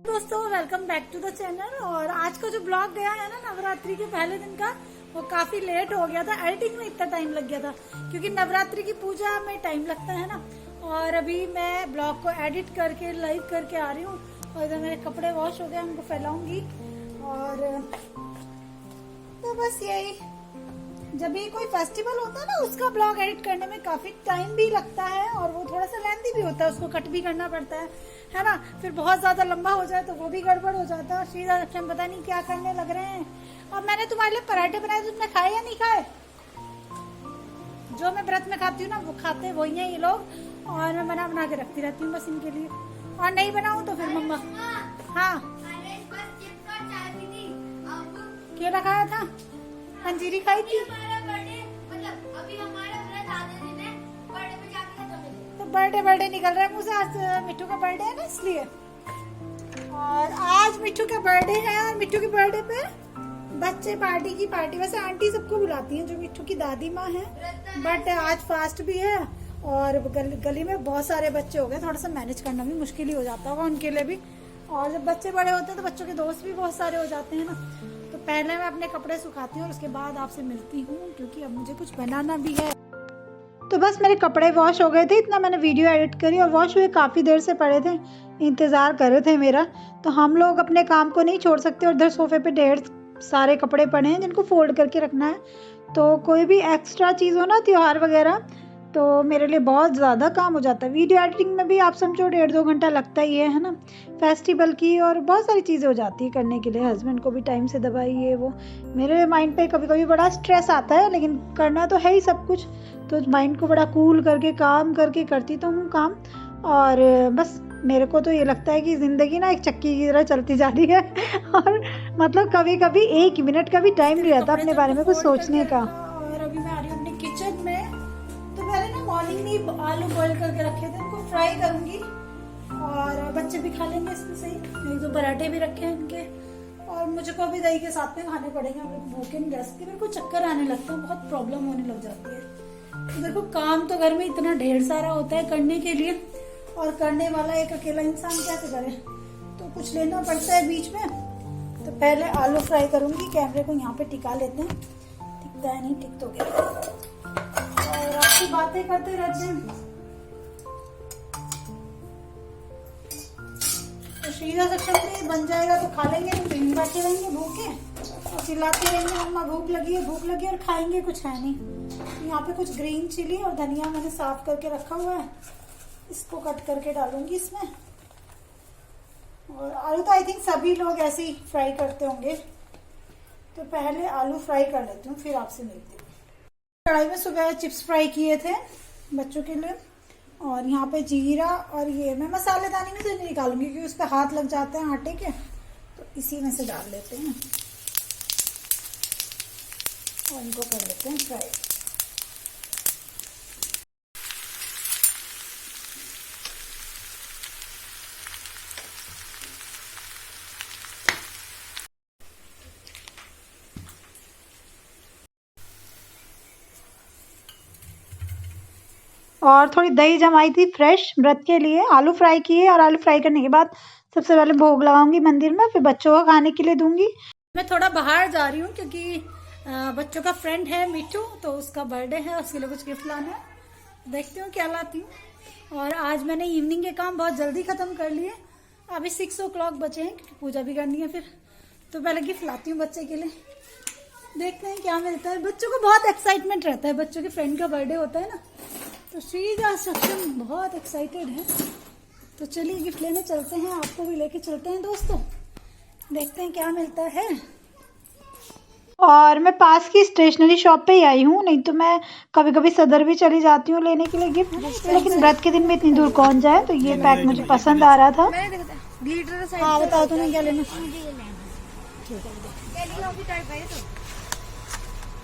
दोस्तों welcome back to the channel. और आज का जो ब्लॉग गया है ना नवरात्रि के पहले दिन का, वो काफी लेट हो गया था। एडिटिंग में इतना टाइम लग गया था क्योंकि नवरात्रि की पूजा में टाइम लगता है ना। और अभी मैं ब्लॉग को एडिट करके लाइव करके आ रही हूँ और इधर मेरे कपड़े वॉश हो गए, उनको फैलाऊंगी। और तो बस यही, जब भी कोई फेस्टिवल होता है ना उसका ब्लॉग एडिट करने में काफी टाइम भी लगता है और वो थोड़ा सा लेंथी भी होता है, उसको कट भी करना पड़ता है ना। फिर बहुत ज्यादा लंबा हो जाए तो वो भी गड़बड़ हो जाता है। सीधा हम पता नहीं क्या करने लग रहे हैं। और मैंने तुम्हारे लिए पराठे बनाए, तुमने खाए या नहीं खाए? जो मैं व्रत में खाती हूँ ना वो खाते वही है ये लोग, और मैं बना के रखती रहती हूँ बस इनके लिए। और नहीं बनाऊँ तो फिर मम्मा। हाँ केला खाया था, अंजीरी खाई थी। तो बर्थडे निकल रहा है मुझे, आज मिट्टू का बर्थडे है ना इसलिए। और आज मिट्टू का बर्थडे है और मिट्टू के बर्थडे पे बच्चे पार्टी की पार्टी। वैसे आंटी सबको बुलाती हैं जो मिट्टू की दादी माँ है, बट आज फास्ट भी है और गली में बहुत सारे बच्चे हो गए, थोड़ा सा मैनेज करना भी मुश्किल ही हो जाता होगा उनके लिए भी। और जब बच्चे बड़े होते हैं तो बच्चों के दोस्त भी बहुत सारे हो जाते हैं ना। तो पहले मैं अपने कपड़े सुखाती हूँ और उसके बाद आपसे मिलती हूँ क्योंकि अब मुझे कुछ बनाना भी है। तो बस मेरे कपड़े वॉश हो गए थे, इतना मैंने वीडियो एडिट करी और वॉश हुए काफ़ी देर से पड़े थे, इंतज़ार कर रहे थे मेरा। तो हम लोग अपने काम को नहीं छोड़ सकते और इधर सोफे पे ढेर सारे कपड़े पड़े हैं जिनको फोल्ड करके रखना है। तो कोई भी एक्स्ट्रा चीज़ हो ना, त्योहार वगैरह, तो मेरे लिए बहुत ज़्यादा काम हो जाता है। वीडियो एडिटिंग में भी आप समझो 1.5-2 घंटा लगता ही है ना, फेस्टिवल की और बहुत सारी चीज़ें हो जाती है करने के लिए। हस्बैंड को भी टाइम से दवाइए, वो मेरे माइंड पे कभी कभी बड़ा स्ट्रेस आता है, लेकिन करना तो है ही सब कुछ। तो माइंड को बड़ा कूल करके काम करके करती तो हूँ काम। और बस मेरे को तो ये लगता है कि ज़िंदगी ना एक चक्की की तरह चलती जा रही है और मतलब कभी कभी 1 मिनट का भी टाइम नहीं रहता अपने बारे में कुछ सोचने का। और अभी मैं आ रही हूँ अपने किचन में। तो पहले ना मॉर्निंग में आलू बॉईल करके रखे थे, उनको फ्राई करूंगी और बच्चे भी खा लेंगे इसमें से। 1-2 पराठे भी रखे हैं इनके, और मुझको भी दही के साथ में खाने पड़ेंगे। भूखे नहीं रह सकती, मेरे को चक्कर आने लगता है, बहुत प्रॉब्लम होने लग जाती है। तो देखो काम तो घर में इतना ढेर सारा होता है करने के लिए, और करने वाला एक अकेला इंसान कैसे करे, तो कुछ लेना पड़ता है बीच में। तो पहले आलू फ्राई करूंगी। कैमरे को यहाँ पे टिका लेते हैं, टिकता है नहीं, टिक तो गया। और आपकी बातें करते रहते हैं तो सीधा सक्षम बन जाएगा तो खा लेंगे, तो दिन बैठे रहेंगे भूखे और चिल्लाते रहेंगे मम्मा भूख लगी है, और खाएंगे कुछ है नहीं। यहाँ पे कुछ ग्रीन चिली और धनिया मैंने साफ करके रखा हुआ है, इसको कट करके डालूंगी इसमें। और आलू तो आई थिंक सभी लोग ऐसे ही फ्राई करते होंगे, तो पहले आलू फ्राई कर लेती हूँ फिर आपसे मिलती हूँ। कढ़ाई में सुबह चिप्स फ्राई किए थे बच्चों के लिए, और यहाँ पे जीरा और ये मैं मसालेदानी में से नहीं निकालूंगी क्योंकि उस पर हाथ लग जाते हैं आटे के, तो इसी में से डाल लेते हैं और इनको कर लेते हैं फ्राई। और थोड़ी दही जमाई थी फ्रेश व्रत के लिए। आलू फ्राई किए और आलू फ्राई करने के बाद सबसे पहले भोग लगाऊंगी मंदिर में, फिर बच्चों को खाने के लिए दूंगी। मैं थोड़ा बाहर जा रही हूँ क्योंकि बच्चों का फ्रेंड है मिट्टू, तो उसका बर्थडे है, उसके लिए कुछ गिफ्ट लाना है। देखती हूँ क्या लाती हूँ। और आज मैंने इवनिंग के काम बहुत जल्दी खत्म कर लिए, अभी 6 o'clock बचे हैं क्योंकि पूजा भी करनी है फिर। तो पहले गिफ्ट लाती हूँ बच्चे के लिए, देखते हैं क्या मिलता है। बच्चों को बहुत एक्साइटमेंट रहता है, बच्चों के फ्रेंड का बर्थडे होता है ना, तो श्रीजा सक्षम बहुत एक्साइटेड है। तो चलिए गिफ्ट लेने चलते हैं, आपको भी लेके चलते हैं दोस्तों, देखते हैं क्या मिलता है। और मैं पास की स्टेशनरी शॉप पे ही आई हूँ, नहीं तो मैं कभी कभी सदर भी चली जाती हूँ लेने के लिए गिफ्ट, लेकिन व्रत के दिन में इतनी दूर कौन जाए। तो ये पैक मुझे पसंद आ रहा था। हाँ बताओ तुम्हें क्या लेना,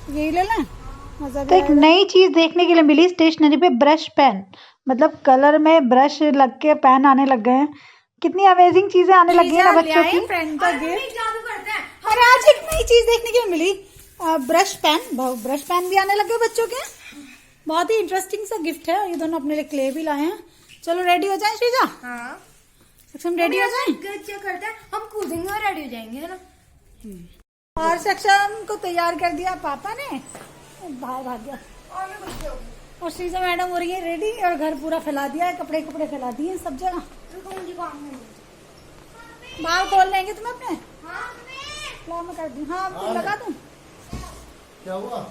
यही ले लें। तो एक नई चीज देखने के लिए मिली स्टेशनरी पे, ब्रश पेन, मतलब कलर में ब्रश लग के पेन आने लग गए हैं। कितनी अमेजिंग चीजें आने लगी है ना बच्चों की। फ्रेंड का गिफ्ट। और आज एक नई चीज देखने के लिए मिली, ब्रश पेन भी आने लगे बच्चों के। बहुत ही इंटरेस्टिंग सा गिफ्ट है। ये दोनों अपने लिए क्ले भी लाए हैं। चलो रेडी हो जाए श्रीजा। हाँ। हम रेडी हो जाए। क्या करता है जाएंगे, है ना। और सक्षम को तैयार कर दिया पापा ने, बाहर भाग गया। और श्रीजा मैडम हो रही है रेडी, और घर पूरा फैला दिया है, कपड़े कपड़े फैला दिए सब जगह। बाहर खोल लेंगे तुम अपने। हाँ मैं कर दूँ, हाँ तो लगा दूँ। क्या हुआ?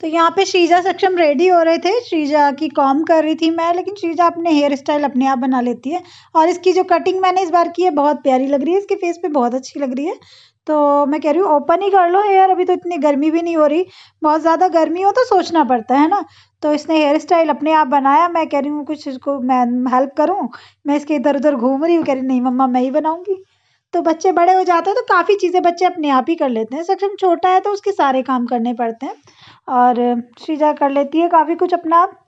तो यहाँ पे श्रीजा सक्षम रेडी हो रहे थे, श्रीजा की कॉम कर रही थी मैं, लेकिन श्रीजा अपने हेयर स्टाइल अपने आप बना लेती है। और इसकी जो कटिंग मैंने इस बार की है बहुत प्यारी लग रही है, इसके फेस पे बहुत अच्छी लग रही है। तो मैं कह रही हूँ ओपन ही कर लो हेयर, अभी तो इतनी गर्मी भी नहीं हो रही, बहुत ज़्यादा गर्मी हो तो सोचना पड़ता है ना। तो इसने हेयर स्टाइल अपने आप बनाया, मैं कह रही हूँ कुछ इसको मैं हेल्प करूँ, मैं इसके इधर उधर घूम रही हूँ, कह रही नहीं मम्मा मैं ही बनाऊँगी। तो बच्चे बड़े हो जाते हैं तो काफ़ी चीज़ें बच्चे अपने आप ही कर लेते हैं। सक्षम छोटा है तो उसके सारे काम करने पड़ते हैं, और श्रीजा कर लेती है काफ़ी कुछ अपना आप।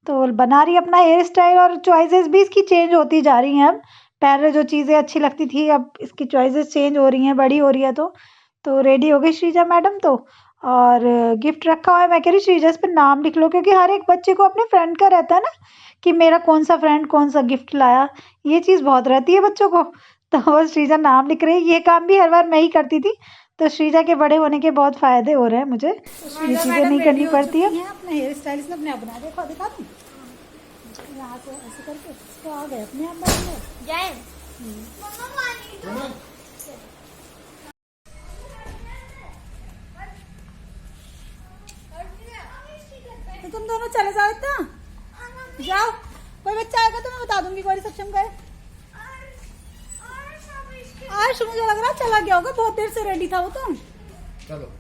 तो बना रही है अपना हेयर स्टाइल, और चॉइसेस भी इसकी चेंज होती जा रही हैं। अब पहले जो चीज़ें अच्छी लगती थी, अब इसकी चॉइसेस चेंज हो रही हैं, बड़ी हो रही है। तो रेडी हो गई श्रीजा मैडम तो, और गिफ्ट रखा हुआ है। मैं कह रही श्रीजा इस पर नाम लिख लो, क्योंकि हर एक बच्चे को अपने फ्रेंड का रहता है ना कि मेरा कौन सा फ्रेंड कौन सा गिफ्ट लाया, ये चीज़ बहुत रहती है बच्चों को। तो श्रीजा नाम लिख रही है, ये काम भी हर बार मैं ही करती थी, तो श्रीजा के बड़े होने के बहुत फायदे हो रहे हैं मुझे, ये चीज़ें नहीं करनी पड़ती है। अपने हेयर स्टाइल इसने अपने आप बना दिया, दिखा दूँ यहाँ से ऐसे करके इसको आ गए अपने आप बन गए। तो तुम दोनों चले जाओ, इतना जाओ, कोई बच्चा आएगा तो मैं बता दूंगी कोई सक्षम का है। आज मुझे लग रहा चला गया होगा, बहुत देर से रेडी था वो तो। चलो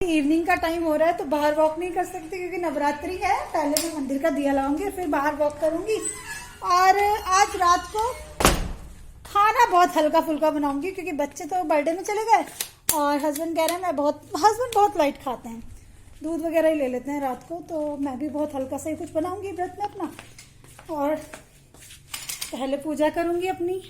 इवनिंग का टाइम हो रहा है तो बाहर वॉक नहीं कर सकती, क्योंकि नवरात्रि है। पहले मैं मंदिर का दिया लाऊंगी, फिर बाहर वॉक करूंगी। और आज रात को खाना बहुत हल्का फुल्का बनाऊंगी, क्योंकि बच्चे तो बर्थडे में चले गए, और हस्बैंड कह रहे हैं हस्बैंड बहुत लाइट खाते हैं, दूध वगैरह ही ले लेते हैं रात को। तो मैं भी बहुत हल्का सा ही कुछ बनाऊंगी व्रत में अपना, और पहले पूजा करूंगी अपनी।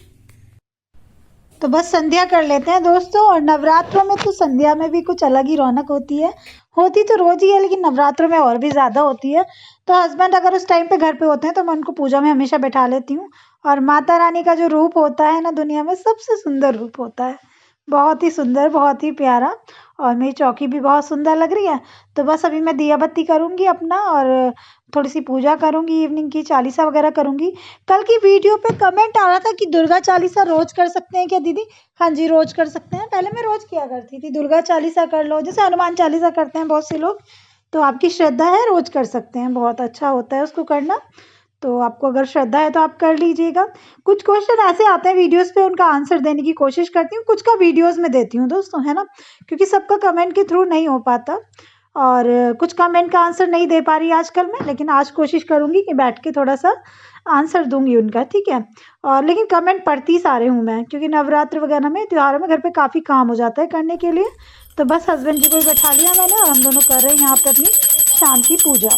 तो बस संध्या कर लेते हैं दोस्तों। और नवरात्रों में तो संध्या में भी कुछ अलग ही रौनक होती है, होती तो रोज ही है लेकिन नवरात्रों में और भी ज़्यादा होती है। तो हस्बैंड अगर उस टाइम पे घर पे होते हैं तो मैं उनको पूजा में हमेशा बैठा लेती हूँ। और माता रानी का जो रूप होता है ना, दुनिया में सबसे सुंदर रूप होता है, बहुत ही सुंदर, बहुत ही प्यारा। और मेरी चौकी भी बहुत सुंदर लग रही है। तो बस अभी मैं दिया बत्ती करूँगी अपना, और थोड़ी सी पूजा करूँगी, इवनिंग की चालीसा वगैरह करूँगी। कल की वीडियो पे कमेंट आ रहा था कि दुर्गा चालीसा रोज कर सकते हैं क्या दीदी? हाँ जी, रोज कर सकते हैं। पहले मैं रोज किया करती थी, दुर्गा चालीसा कर लो, जैसे हनुमान चालीसा करते हैं बहुत से लोग। तो आपकी श्रद्धा है, रोज कर सकते हैं, बहुत अच्छा होता है उसको करना। तो आपको अगर श्रद्धा है तो आप कर लीजिएगा। कुछ क्वेश्चन ऐसे आते हैं वीडियोस पे, उनका आंसर देने की कोशिश करती हूँ, कुछ का वीडियोस में देती हूँ दोस्तों, है ना, क्योंकि सबका कमेंट के थ्रू नहीं हो पाता, और कुछ कमेंट का आंसर नहीं दे पा रही आजकल मैं, लेकिन आज कोशिश करूँगी कि बैठ के थोड़ा सा आंसर दूंगी उनका, ठीक है। और लेकिन कमेंट पढ़ती सारे हूँ मैं, क्योंकि नवरात्र वगैरह में, त्योहारों में घर पे काफ़ी काम हो जाता है करने के लिए। तो बस हस्बैंड जी को भी बैठा लिया मैंने, और हम दोनों कर रहे हैं यहाँ पे अपनी शाम की पूजा।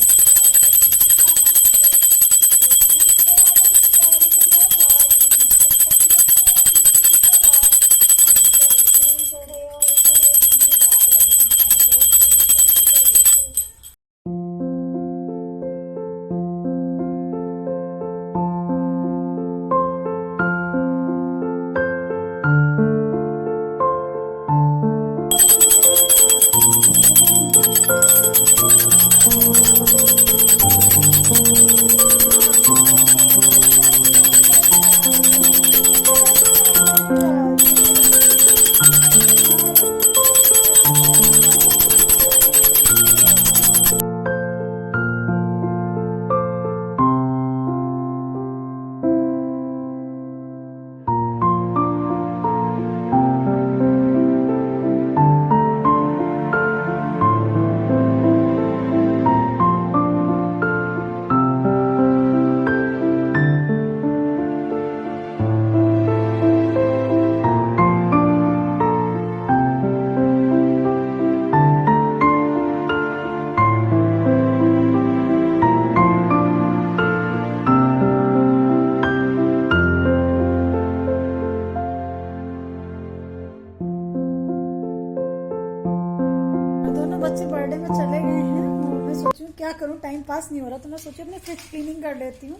बच्चे बर्थडे में चले गए हैं, मैं सोचूं क्या करूं, टाइम पास नहीं हो रहा, तो मैं सोचूं अपनी फ्रिज क्लीनिंग कर लेती हूँ।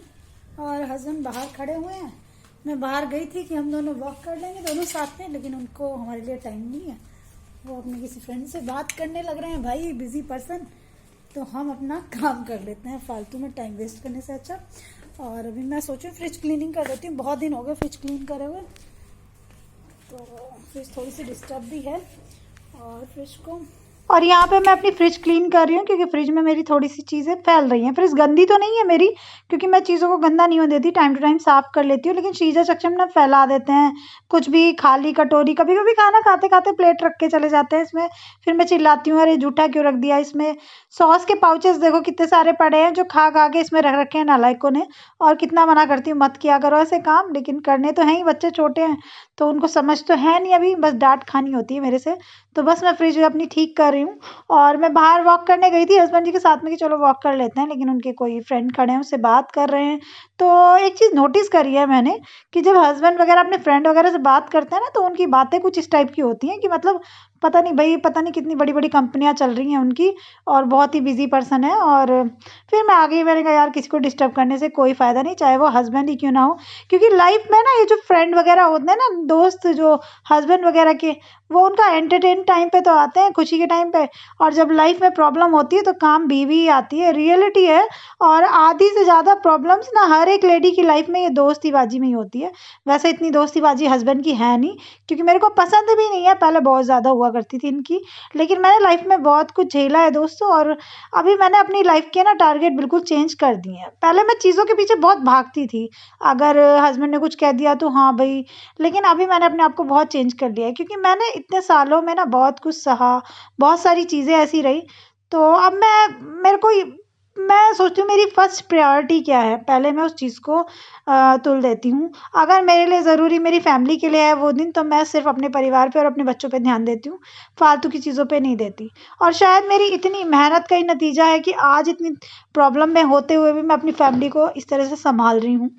और हस्बैंड बाहर खड़े हुए हैं, मैं बाहर गई थी कि हम दोनों वॉक कर लेंगे दोनों साथ में, लेकिन उनको हमारे लिए टाइम नहीं है। वो अपने किसी फ्रेंड से बात करने लग रहे हैं, भाई बिजी पर्सन। तो हम अपना काम कर लेते हैं फालतू में टाइम वेस्ट करने से अच्छा। और अभी मैं सोचूं फ्रिज क्लीनिंग कर देती हूँ, बहुत दिन हो गए फ्रिज क्लीन करे हुए। तो फ्रिज थोड़ी सी डिस्टर्ब भी है और फ्रिज को, और यहाँ पे मैं अपनी फ्रिज क्लीन कर रही हूँ क्योंकि फ्रिज में मेरी थोड़ी सी चीज़ें फैल रही हैं। फ्रिज गंदी तो नहीं है मेरी, क्योंकि मैं चीज़ों को गंदा नहीं होने देती, टाइम टू टाइम साफ कर लेती हूँ, लेकिन चीज़ें चकचम ना फैला देते हैं। कुछ भी खाली कटोरी, कभी कभी खाना खाते खाते प्लेट रख के चले जाते हैं इसमें, फिर मैं चिल्लाती हूँ अरे जूठा क्यों रख दिया इसमें। सॉस के पाउचेस देखो कितने सारे पड़े हैं जो खा खा के इसमें रख रखे हैं नालायकों ने। और कितना मना करती हूँ मत किया करो ऐसे काम, लेकिन करने तो हैं ही, बच्चे छोटे हैं तो उनको समझ तो है नहीं अभी, बस डांट खानी होती है मेरे से। तो बस मैं फ्रिज अपनी ठीक कर रही हूँ। और मैं बाहर वॉक करने गई थी हस्बैंड जी के साथ में कि चलो वॉक कर लेते हैं, लेकिन उनके कोई फ्रेंड खड़े हैं उससे बात कर रहे हैं। तो एक चीज़ नोटिस करी है मैंने कि जब हस्बैंड वगैरह अपने फ्रेंड वगैरह से बात करते हैं ना, तो उनकी बातें कुछ इस टाइप की होती हैं कि मतलब पता नहीं भाई, पता नहीं कितनी बड़ी बड़ी कंपनियां चल रही हैं उनकी, और बहुत ही बिजी पर्सन है। और फिर मैं आ गई, मैंने कहा यार किसी को डिस्टर्ब करने से कोई फ़ायदा नहीं, चाहे वो हस्बैंड ही क्यों ना हो। क्योंकि लाइफ में ना ये जो फ्रेंड वगैरह होते हैं ना, दोस्त जो हस्बैंड वगैरह के, वो उनका एंटरटेन टाइम पे तो आते हैं, खुशी के टाइम पे, और जब लाइफ में प्रॉब्लम होती है तो काम बीवी ही आती है, रियलिटी है। और आधी से ज़्यादा प्रॉब्लम्स ना हर एक लेडी की लाइफ में ये दोस्तीबाजी में ही होती है। वैसे इतनी दोस्तीबाजी हस्बैंड की है नहीं, क्योंकि मेरे को पसंद भी नहीं है, पहले बहुत ज़्यादा हुआ करती थी इनकी, लेकिन मैंने लाइफ में बहुत कुछ झेला है दोस्तों। और अभी मैंने अपनी लाइफ के ना टारगेट बिल्कुल चेंज कर दिए हैं। पहले मैं चीज़ों के पीछे बहुत भागती थी, अगर हस्बैंड ने कुछ कह दिया तो हाँ भाई, लेकिन अभी मैंने अपने आप को बहुत चेंज कर लिया है, क्योंकि मैंने इतने सालों में ना बहुत कुछ सहा, बहुत सारी चीज़ें ऐसी रही। तो अब मैं सोचती हूँ मेरी फर्स्ट प्रायोरिटी क्या है, पहले मैं उस चीज़ को तुल देती हूँ। अगर मेरे लिए ज़रूरी मेरी फैमिली के लिए है वो दिन, तो मैं सिर्फ अपने परिवार पे और अपने बच्चों पे ध्यान देती हूँ, फालतू की चीज़ों पे नहीं देती। और शायद मेरी इतनी मेहनत का ही नतीजा है कि आज इतनी प्रॉब्लम में होते हुए भी मैं अपनी फैमिली को इस तरह से संभाल रही हूँ।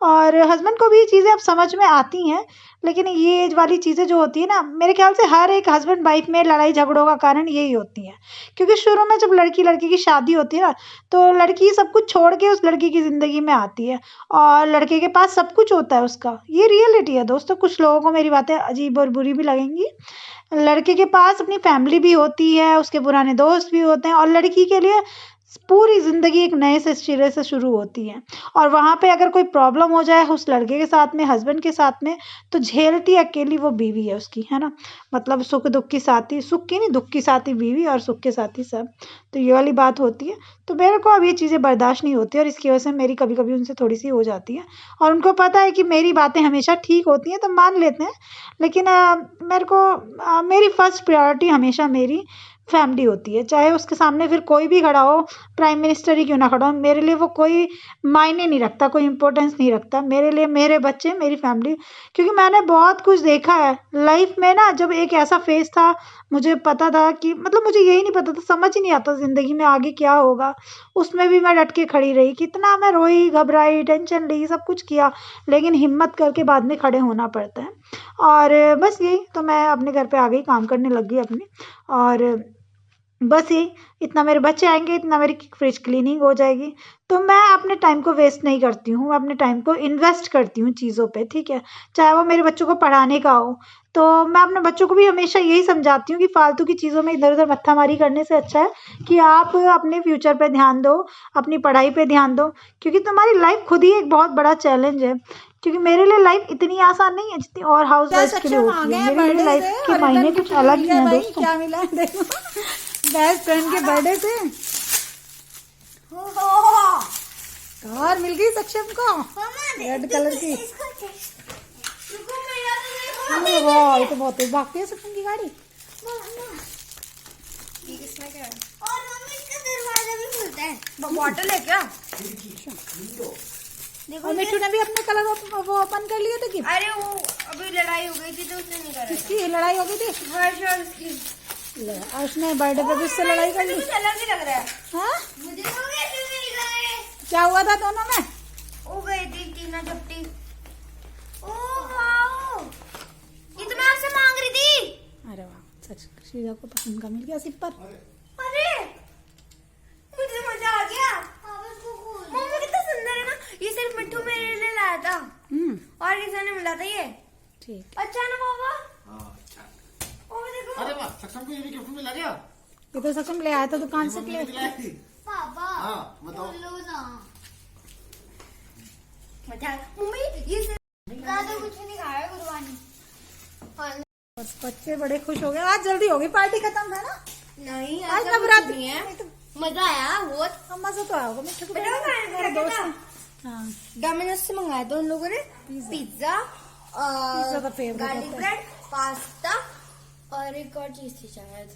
और हस्बैंड को भी ये चीज़ें अब समझ में आती हैं, लेकिन ये वाली चीज़ें जो होती है ना, मेरे ख्याल से हर एक हस्बैंड वाइफ में लड़ाई झगड़ों का कारण यही होती है। क्योंकि शुरू में जब लड़की लड़की की शादी होती है ना, तो लड़की सब कुछ छोड़ के उस लड़की की ज़िंदगी में आती है, और लड़के के पास सब कुछ होता है उसका। ये रियलिटी है दोस्तों, कुछ लोगों को मेरी बातें अजीब और बुरी भी लगेंगी। लड़के के पास अपनी फैमिली भी होती है, उसके पुराने दोस्त भी होते हैं, और लड़की के लिए पूरी ज़िंदगी एक नए से सिरे से शुरू होती है। और वहाँ पे अगर कोई प्रॉब्लम हो जाए उस लड़के के साथ में, हस्बैंड के साथ में, तो झेलती अकेली वो बीवी है उसकी, है ना। मतलब सुख दुख की साथी, सुख की नहीं दुख की साथी बीवी, और सुख के साथी सब। तो ये वाली बात होती है। तो मेरे को अब ये चीज़ें बर्दाश्त नहीं होती, और इसकी वजह से मेरी कभी कभी उनसे थोड़ी सी हो जाती है। और उनको पता है कि मेरी बातें हमेशा ठीक होती हैं, तो मान लेते हैं। लेकिन मेरी फर्स्ट प्रायोरिटी हमेशा मेरी फैमिली होती है, चाहे उसके सामने फिर कोई भी खड़ा हो, प्राइम मिनिस्टर ही क्यों ना खड़ा हो, मेरे लिए वो कोई मायने नहीं रखता, कोई इम्पोर्टेंस नहीं रखता। मेरे लिए मेरे बच्चे, मेरी फैमिली। क्योंकि मैंने बहुत कुछ देखा है लाइफ में ना, जब एक ऐसा फेज था, मुझे पता था कि मतलब मुझे यही नहीं पता था, समझ ही नहीं आता ज़िंदगी में आगे क्या होगा, उसमें भी मैं डट के खड़ी रही। कितना मैं रोई, घबराई, टेंशन ली, सब कुछ किया, लेकिन हिम्मत करके बाद में खड़े होना पड़ता है। और बस यही, तो मैं अपने घर पे आ गई, काम करने लग गई अपनी। और बस यही, इतना मेरे बच्चे आएंगे, इतना मेरी फ्रिज क्लीनिंग हो जाएगी। तो मैं अपने टाइम को वेस्ट नहीं करती हूँ, मैं अपने टाइम को इन्वेस्ट करती हूँ चीज़ों पे, ठीक है। चाहे वो मेरे बच्चों को पढ़ाने का हो, तो मैं अपने बच्चों को भी हमेशा यही समझाती हूँ कि फालतू की चीज़ों में इधर उधर मत्थामारी करने से अच्छा है कि आप अपने फ्यूचर पे ध्यान दो, अपनी पढ़ाई पे ध्यान दो। क्योंकि तुम्हारी लाइफ खुद ही एक बहुत बड़ा चैलेंज है। क्योंकि मेरे लिए लाइफ इतनी आसान नहीं है जितनी और हाउस वाइफ के लिए होती है। मेरे लिए लाइफ के मायने कुछ अलग ही हैं दोस्तों। क्या मिला है देखो, बेस्ट फ्रेंड के बर्थडे पे कार मिल गई सक्षम को, रेड कलर की। वाह, ये तो बहुत तेज भागती है सक्षम की गाड़ी। और मम्मी इसका दरवाजा भी खुलता है, बॉटल है क्या? देखो, और मिट्टू ने भी अपने कलर वो ओपन कर लिए थे कि? अरे वो अभी लड़ाई हो गई थी तो उसने नहीं करा। किसकी लड़ाई हो गई थी? उसने बर्थडे पे उससे लड़ाई कर ली। कुछ अलग ही लग रहा है। हाँ? मुझे तो नहीं गए। क्या हुआ था दोनों में? हो गई थी टीना झपटी। ओह वाओ, ये तो मैं आपसे मांग रही थी। अरे वाह, सच शीजा को पसंद का मिल गया सिपर। अरे मुझे मजा आ गया। मम्मी कितना सुंदर है ना। ये सिर्फ मिट्टू मेरे लिए लाया था, और इसे ने मिला था ये। ठीक। अच्छा ना पापा? हाँ अच्छा। पापा देखो। अरे वाह, सक्षम को ये भी गिफ्ट मिला क्या? ये तो सक्षम ले आया था दुकान से। मम्मी ने दिलाई थी। पापा हाँ बताओ। लो ना। मम्मी ये ज्यादा कुछ नहीं खाया गुरबानी। बस बच्चे बड़े खुश हो गए। आज जल्दी होगी पार्टी खत्म, है ना? नहीं आज ऐसा नवरात्रि कुछ नहीं है। नहीं तो मजा आया बहुत। मजा तो आया होगा। मिट्टू को बेटा, मेरे क्या दोस्त था? ने- हाँ डोमिनोज से मंगाया था उन लोगों ने पिज्जा पिज्जा तो फेवरेट गार्लिक होता है। ब्रेड, पास्ता और एक और चीज थी शायद,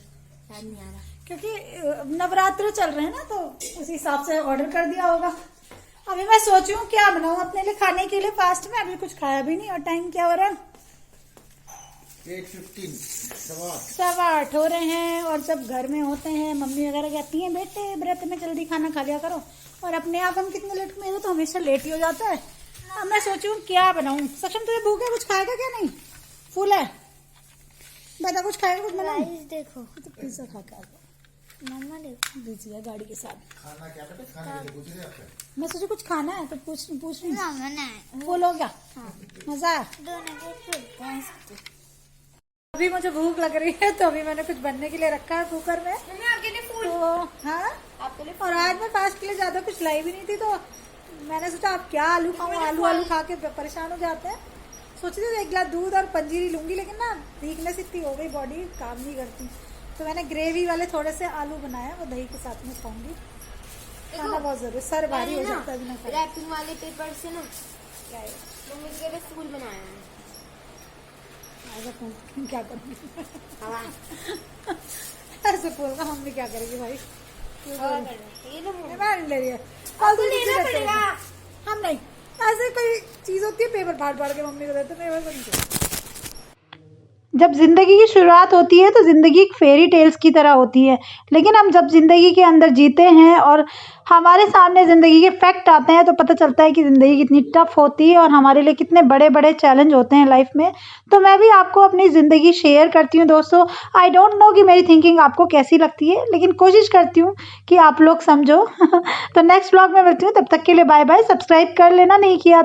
याद नहीं आ रहा। क्योंकि नवरात्र चल रहे हैं ना, तो उस हिसाब से ऑर्डर कर दिया होगा। अभी मैं सोच रही हूँ क्या बनाऊं अपने लिए खाने के लिए फास्ट में। अभी कुछ खाया भी नहीं और टाइम क्या हो रहा है? 8:15 7:08 हो रहे हैं। और जब घर में होते हैं मम्मी वगैरह कहती हैं बेटे व्रत में जल्दी खाना खा लिया करो, और अपने आप हम कितने लेट में, तो हमेशा लेट ही हो जाता है। अब मैं सोचूं क्या बनाऊं। सक्षम तुझे भूख है? कुछ खाएगा क्या? नहीं फुल है? बता कुछ खाएगा? कुछ बनाऊं? देखो तो पिज्जा खा के आ जाओ। मम्मा देखो बिजी है गाड़ी के साथ। खाना क्या करते? खाने के लिए पूछ रहे आपसे। मैं सोचू कुछ खाना है तो पूछ रही हूँ। ना फुल हो गया? मजा आया? अभी मुझे भूख लग रही है तो अभी मैंने कुछ बनने के लिए रखा है कुकर में। मम्मी आपके लिए फूल, तो हाँ, आपके लिए और आज मैं फास्ट के लिए ज्यादा कुछ लाई भी नहीं थी, तो मैंने सोचा अब क्या आलू खाऊं। आलू खा के परेशान हो जाते हैं। सोची थी 1 गिलास दूध और पंजीरी लूंगी, लेकिन ना वीकनेस इतनी हो गई, बॉडी काम नहीं करती। तो मैंने ग्रेवी वाले थोड़े से आलू बनाया, वो दही के साथ में खाऊंगी। खाना बहुत जरूरी, सर भारी हो जाता है बिना खाए। रैपिंग वाले पेपर से ना क्या है? मम्मी के लिए फूल बनाया है। ऐसा फूल क्या करूंगी? हवा ऐसे फूल का मम्मी क्या करेगी भाई? हवा करना ये तो मैं नहीं ले रही है। आपको लेना पड़ेगा। हम नहीं, ऐसे कोई चीज होती है पेपर फाड़ फाड़ के मम्मी को देते, पेपर को नहीं देते। जब जिंदगी की शुरुआत होती है तो जिंदगी एक फेरी टेल्स की तरह होती है, लेकिन हम जब जिंदगी के अंदर जीते हैं और हमारे सामने जिंदगी के फैक्ट आते हैं तो पता चलता है कि जिंदगी कितनी टफ होती है और हमारे लिए कितने बड़े बड़े चैलेंज होते हैं लाइफ में। तो मैं भी आपको अपनी जिंदगी शेयर करती हूँ दोस्तों। आई डोंट नो कि मेरी थिंकिंग आपको कैसी लगती है, लेकिन कोशिश करती हूँ कि आप लोग समझो। तो नेक्स्ट व्लॉग में मिलती हूँ, तब तक के लिए बाय बाय। सब्सक्राइब कर लेना नहीं किया